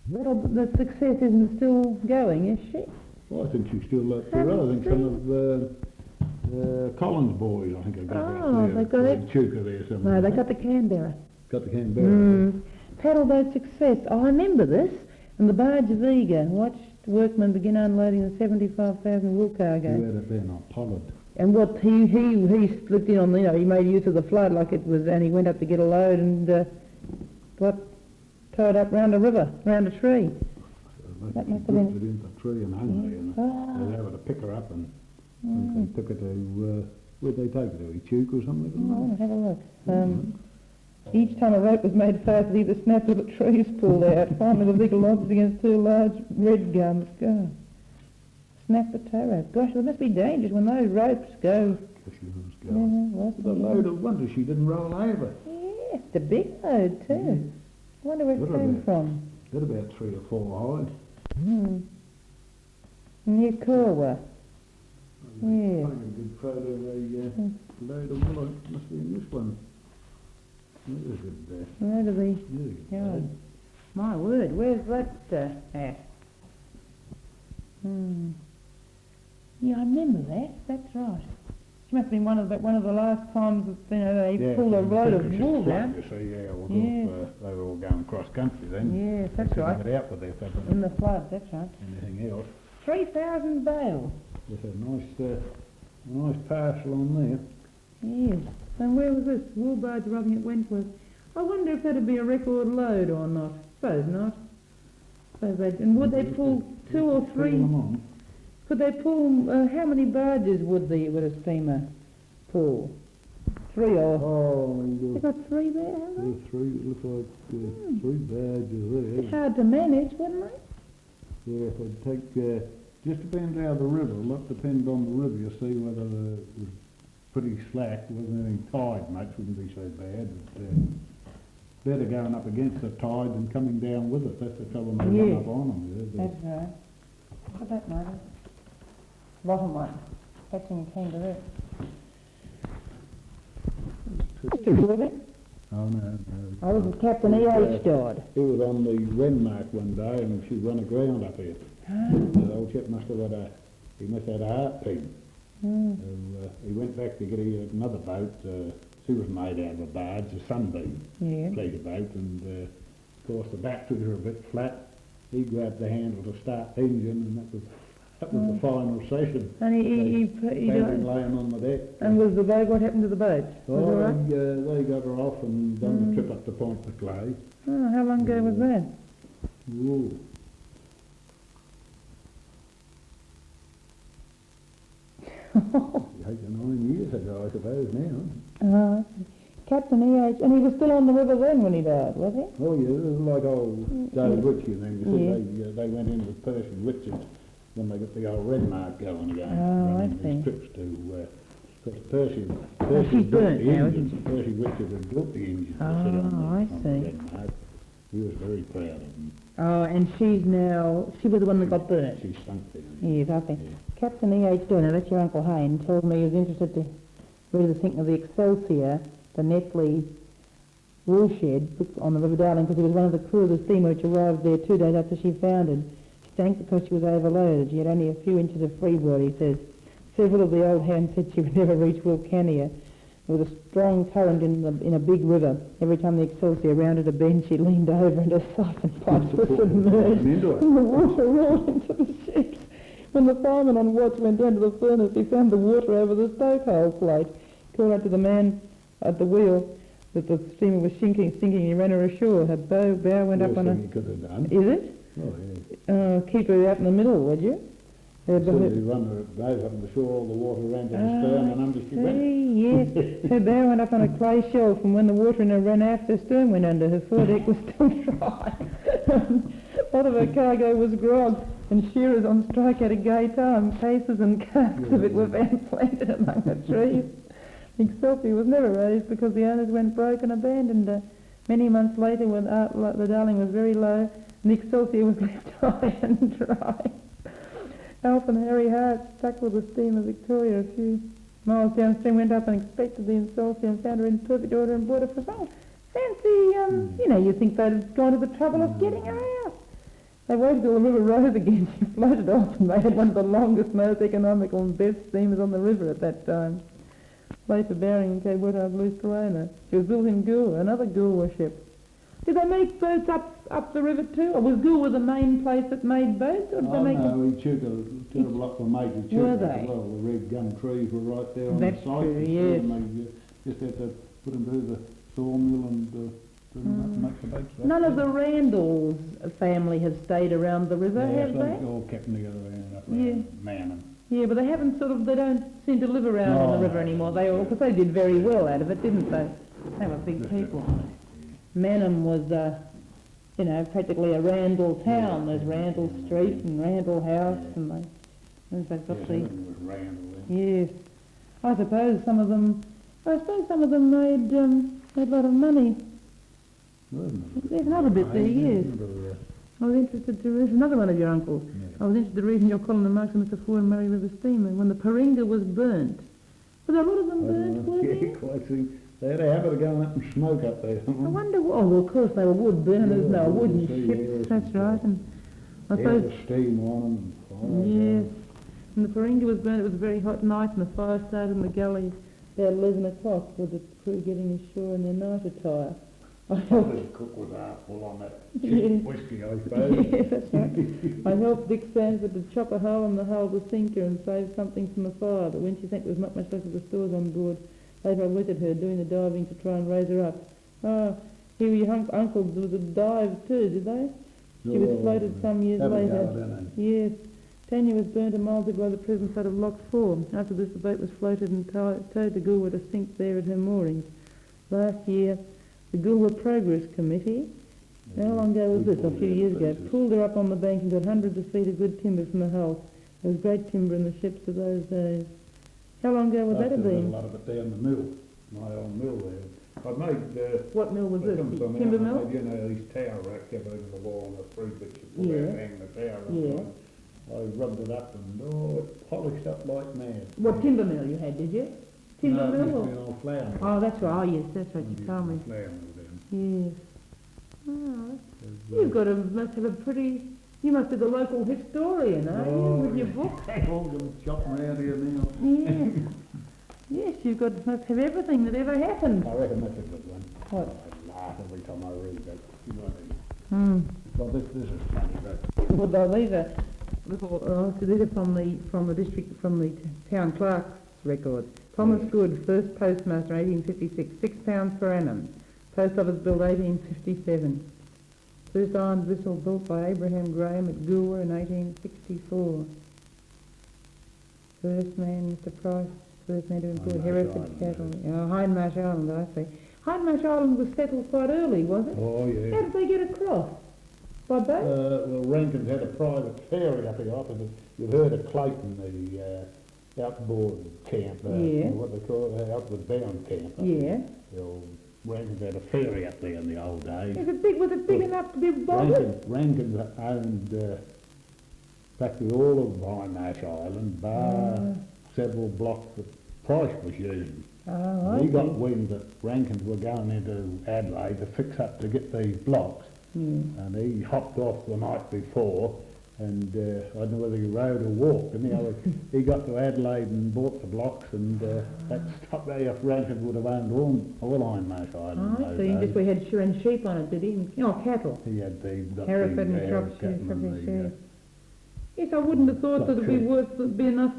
Well, the Success isn't still going, is she? Well, I think she's still up for I think some of Collins' boys, I think, have got Oh, there. they've got it? Chuka there somewhere. No, they got the Canberra. Got the Canberra. Paddleboat Success. Oh, I remember this. And the barge of Eager. Watched workmen begin unloading the 75,000 wool cargo. Who had it there, not Pollard. And what he slipped in on, he made use of the flood like it was, and he went up to get a load and tied up round a river, round a tree. That must have been it into the tree and hung there, and they were able to pick her up and they took her to where'd they take her to? Echuca or something? Oh, have a look. Each time a rope was made fast, it either snapped or the trees pulled out. Finally, the big logs against two large red gums. God. Snap the tow rope. Gosh, it must be dangerous when those ropes go. The load of wonder she didn't roll over. Yeah, it's a big load too. I wonder where it came from. They're about 3 or 4 high. Near Goolwa. Yeah. A good photo of a load of wool. Must be in this one. That is good there. Where do we? My word, where's that at? Yeah, I remember that. That's right. It must have been one of the last times that, they pulled a load of wool down. You see, they were all going cross country then. Yes, that's right. Get out with their feathers. In the flood, that's right. Anything else? 3,000 bales. There's a nice parcel on there. Yes. And where was this? Wool barge rubbing at Wentworth. I wonder if that'd be a record load or not. Suppose not. And would they pull 2 or 3? Could they pull, how many barges would a steamer pull? 3 or... Oh, they've got 3 there, haven't they? There's 3, it looks like 3 barges there. It's hard to manage, wouldn't it? Yeah, if I'd take, just depends how the river, a lot depends on the river, you see whether it was pretty slack, wasn't any tide much, wouldn't be so bad, but better going up against the tide than coming down with it, that's the trouble they run up on them. That's right. Look at that, mate. Bottom one, catching a kangaroo. Oh, no. Oh, this is Captain E.H. Dodd. He was on the Renmark one day and she run aground up here. The old chap must have had a heart pig. He went back to get another boat. She was made out of a barge, a Sunbeam, pleated boat, and of course the batteries were a bit flat. He grabbed the handle to start the engine, and that was the final session. And he laying on the deck. And was the boat? What happened to the boat? They got her off and done the trip up to Point Macleay. Oh, how long ago was that? Ooh. 8 or 9 years ago, I suppose, now. Captain E.H. And he was still on the river then when he died, was he? Oh, yeah, it was like old Dave Ritchie and them. You see, they went in with Percy Richards when they got the old Renmark going again. Oh, I see. These trips to, because Percy she's built burnt the now, engines. Percy Richards had built the engines. Oh, I see. Renmark. He was very proud of them. Oh, and she was the one that got burnt. She sunk there. Yes, I think. Yeah. Captain E.H. Dodd, now that's your Uncle Hayne, told me he was interested to read the thing of the Excelsior, the Netley woolshed on the River Darling, because he was one of the crew of the steamer which arrived there 2 days after she foundered. She sank because she was overloaded. She had only a few inches of freeboard, he says. Several of the old hands said she would never reach Wilcannia. There was a strong current in a big river. Every time the Excelsior rounded a bend, she leaned over and her siphon pipes were submerged. And the water rolled into the ships. When the fireman on watch went down to the furnace, he found the water over the stokehole plate. Called out to the man at the wheel that the steamer was sinking. He ran her ashore. Her bow went up on a... Could have done. Is it? Oh, yeah. Keep her out in the middle, would you? So you run her bows up on the shore, all the water ran to the stern and under she went. Yes. Her bow went up on a clay shelf, and when the water in her ran aft, her stern went under. Her foredeck was still dry. A lot of her cargo was grog, and shearers on strike at a gay time. Cases and casks of it were found planted among the trees. The Excelsior was never raised because the owners went broke and abandoned her. Many months later, when the Darling was very low, and the Excelsior was left high and dry. Alf and Harry Hart stuck with the steamer Victoria a few miles downstream, went up and inspected the Excelsior and found her in perfect order and bought her for sale. Fancy, you think they'd gone to the trouble of getting her out. They waited till the river rose again. She floated off, and they had one of the longest, most economical and best steamers on the river at that time. Later bearing in Cape Woodard, Blues Corona. She was built in Goolwa, another Goolwa ship. Did they make boats up the river too? Or was Goolwa the main place that made boats? Or did they make no, he took a lot of major chip Were as they? well. The red gum trees were right there on That's the site. true, yes. And they just had to put them through the sawmill and put them up and make the boats. None of the Randalls family have stayed around the river, have they? They all kept together and up Yeah. around Manning. Yeah, but they haven't they don't seem to live around on the No. river anymore. Because they did very well out of it, didn't they? They were big people. Manham was, practically a Randall town. There's Randall Street and Randall House, and they've got Yes, the... everything was Randall then. Yes. I suppose some of them made a lot of money. There's another bit there, yes. I was interested to read another one of your uncles. Yeah. I was interested to read in your column the marks of Mr. Ford and Murray River steamer when the Paringa was burnt. Were there a lot of them burnt, were there? Yeah, quite see. They had a habit of going up and smoke up there. I wonder, well, of course they were wood burners, Yeah, no wooden see, ships, yes, that's right. And I They suppose, had the steam on them. yes, when the Paringa was burnt, it was a very hot night and the fire started in the galley about 11 o'clock with the crew getting ashore in their night attire. I helped, The cook was full on that Yeah. whiskey, I suppose. yeah, that's right. I helped Dick Sanford to chop a hole in the hull of the sinker and save something from the fire, but when she sank there was not much left of the stores on board. Later I looked at her doing the diving to try and raise her up. Oh, here your uncle, there was a dive too, did they? She was floated some years Have a later. go, don't Yes. Tanya was burnt a mile below the present site of Loch 4. After this, the boat was floated and towed to Goolwa to sink there at her moorings. Last year, the Goolwa Progress Committee, how long ago was this? A few years ago, pulled her up on the bank and got hundreds of feet of good timber from the hull. There was great timber in the ships of those days. How long ago would that have A been? lot of it down the mill, my old mill there. I made, What mill was there this? comes some Timber out, mill? I made, these tower racks up over the wall and the three bits of pull Yeah. out hang the tower up Yeah. on. I rubbed it up and, it polished up like mad. What timber mill you had, did you? Timber No, it mill? used to Or? be an old flour mill. Oh, that's right. Oh, yes, that's right. You Used to told be me. a flour mill then. Yes. Oh, There's, you've got must have a pretty... You must be the local historian, aren't you, with your book? all them shopping around here now. Yes. Yes, must have everything that ever happened. I reckon that's a good one. What? I laugh every time I read that. You know what I mean? Hmm. Well, this is funny, but Well, though, these are from the town clerk's record. Thomas Yes. Good, first postmaster, 1856, £6 per annum. Post office built 1857. First iron whistle built by Abraham Graham at Goolwa in 1864. First man, Mr. Price, first man to import Hindmarsh Hereford Island, cattle. Hindmarsh Island, I see. Hindmarsh Island was settled quite early, was it? oh yeah. How did they get across? By boat? Well, Rankin's had a private ferry up here. I think you've heard of Clayton, the outboard camp, Yeah. what they call it, outward bound camp. Up Yeah. here. Well, Rankin's had a ferry up there in the old days. Was it big enough to be bothered? Rankin owned practically all of Hindmarsh Island, bar several blocks that Price was using. Oh, I He got see. wind that Rankins were going into Adelaide to fix up to get these blocks. And he hopped off the night before, and I don't know whether he rode or walked. Anyhow, he got to Adelaide and bought the blocks, and that stopped there. If Rankins would have owned all Hindmarsh Island. in I those see. He days. just we had sheep on it, did he? Cattle. He had got Hereford the and Shropshire, Cattle Shropshire. Yes, I wouldn't have thought that it'd be enough,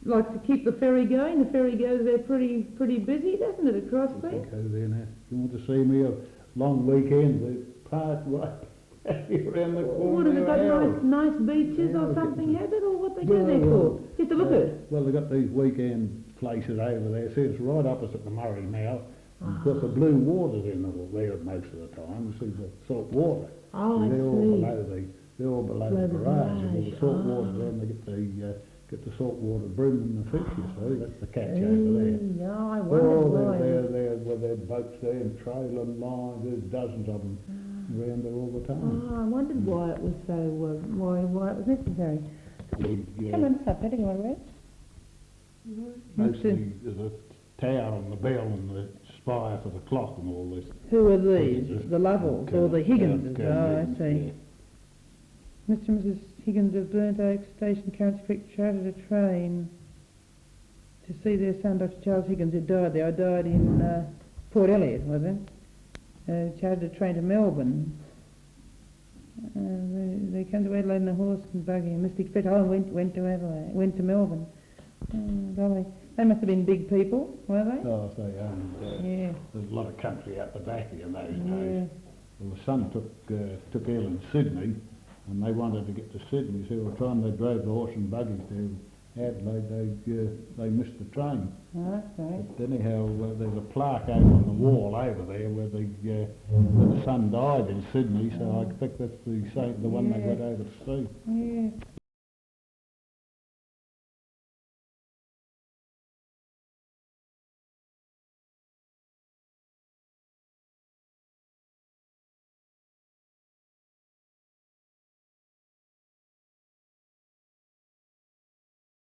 like, to keep the ferry going. The ferry goes there pretty busy, doesn't it, across there? Go there now. You want to see me a long weekend? We park right around the corner. What, has it got there. nice beaches Yeah, or look at something, them. has it, or what they go Yeah, there well, for? Just to look at it? Well, they've got these weekend places over there. See, it's right opposite the Murray now. Of course, the blue water's in there most of the time. You see the salt water. Oh, I they're all see. they're all below Below the the barrage. And barrage, the salt ah. water there, and they get the salt water brimming the fish. You see, that's the catch over there. Yeah, I They're all wondered why. there with their boats there and trailing lines. There's dozens of them around there all the time. Oh, I wondered why it was so, why it was necessary. Yeah. Come on, stop, you want to read? Mostly there's a tower on the bell and the spire for the clock and all this. Who are these? The Lovells or the Higginses? Oh, I see. Mr and Mrs Higgins of Burnt Oak Station, Currants Creek, chartered a train to see their son, Dr Charles Higgins, who died there. I died in Port Elliot, was it? Chartered a train to Melbourne. They came to Adelaide in a horse and buggy. Mr Express, went to Adelaide, went to Melbourne. Lovely. They must have been big people, were they? Oh, they owned. Yeah. There's a lot of country out the back here in those days. Yeah. Well, the son took ill in Sydney, and they wanted to get to Sydney, so by the time they drove the horse and buggy to Adelaide, they missed the train. Oh, that's great. But anyhow, there's a plaque over on the wall over there where the son died in Sydney, so I expect that's the one they Yeah. went over to see. Yeah.